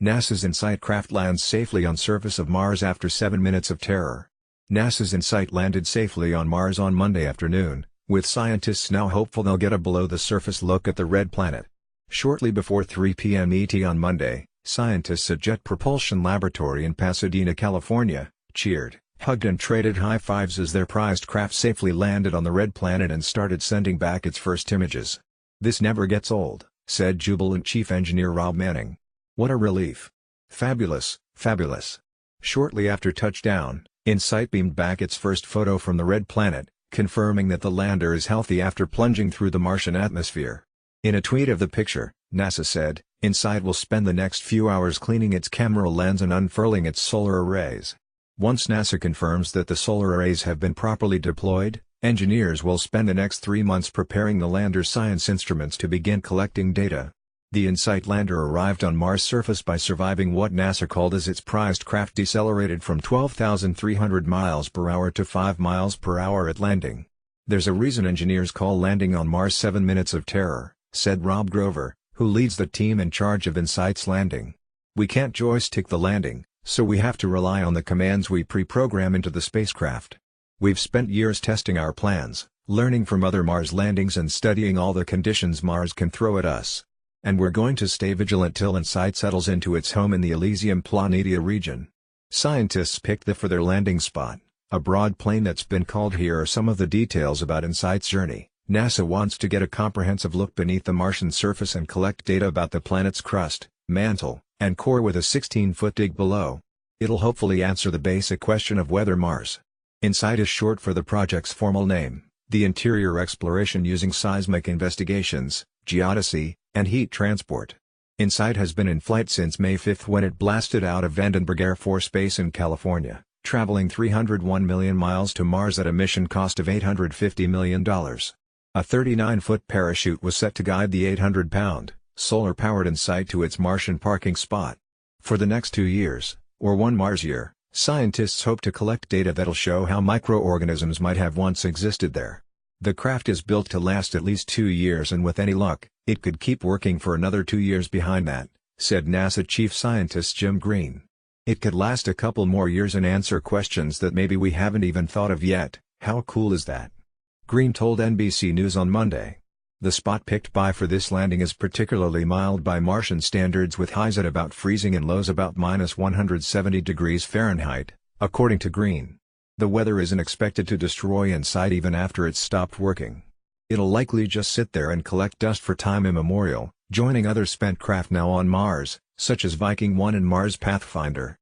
NASA's InSight craft lands safely on surface of Mars after 7 minutes of terror. NASA's InSight landed safely on Mars on Monday afternoon, with scientists now hopeful they'll get a below-the-surface look at the red planet. Shortly before 3 p.m. ET on Monday, scientists at Jet Propulsion Laboratory in Pasadena, California, cheered, hugged and traded high-fives as their prized craft safely landed on the red planet and started sending back its first images. "This never gets old," said jubilant Chief Engineer Rob Manning. "What a relief. Fabulous, fabulous." Shortly after touchdown, InSight beamed back its first photo from the red planet, confirming that the lander is healthy after plunging through the Martian atmosphere. In a tweet of the picture, NASA said, InSight will spend the next few hours cleaning its camera lens and unfurling its solar arrays. Once NASA confirms that the solar arrays have been properly deployed, engineers will spend the next 3 months preparing the lander's science instruments to begin collecting data. The InSight lander arrived on Mars' surface by surviving what NASA called as its prized craft decelerated from 12,300 miles per hour to 5 miles per hour at landing. "There's a reason engineers call landing on Mars 7 minutes of terror," said Rob Grover, who leads the team in charge of InSight's landing. "We can't joystick the landing, so we have to rely on the commands we pre-program into the spacecraft. We've spent years testing our plans, learning from other Mars landings and studying all the conditions Mars can throw at us. And we're going to stay vigilant till InSight settles into its home in the Elysium Planitia region." Scientists picked for their landing spot, a broad plain that's been called. Here are some of the details about InSight's journey. NASA wants to get a comprehensive look beneath the Martian surface and collect data about the planet's crust, mantle, and core with a 16-foot dig below. It'll hopefully answer the basic question of whether Mars. InSight is short for the project's formal name, the interior exploration using seismic investigations, geodesy, and heat transport. InSight has been in flight since May 5 when it blasted out of Vandenberg Air Force Base in California, traveling 301 million miles to Mars at a mission cost of $850 million. A 39-foot parachute was set to guide the 800-pound, solar-powered InSight to its Martian parking spot. For the next 2 years, or 1 Mars year, scientists hope to collect data that'll show how microorganisms might have once existed there. The craft is built to last at least 2 years, and with any luck, it could keep working for another 2 years behind that, said NASA Chief Scientist Jim Green. "It could last a couple more years and answer questions that maybe we haven't even thought of yet. How cool is that?" Green told NBC News on Monday. The spot picked by for this landing is particularly mild by Martian standards, with highs at about freezing and lows about -170 degrees Fahrenheit, according to Green. The weather isn't expected to destroy InSight even after it's stopped working. It'll likely just sit there and collect dust for time immemorial, joining other spent craft now on Mars, such as Viking 1 and Mars Pathfinder.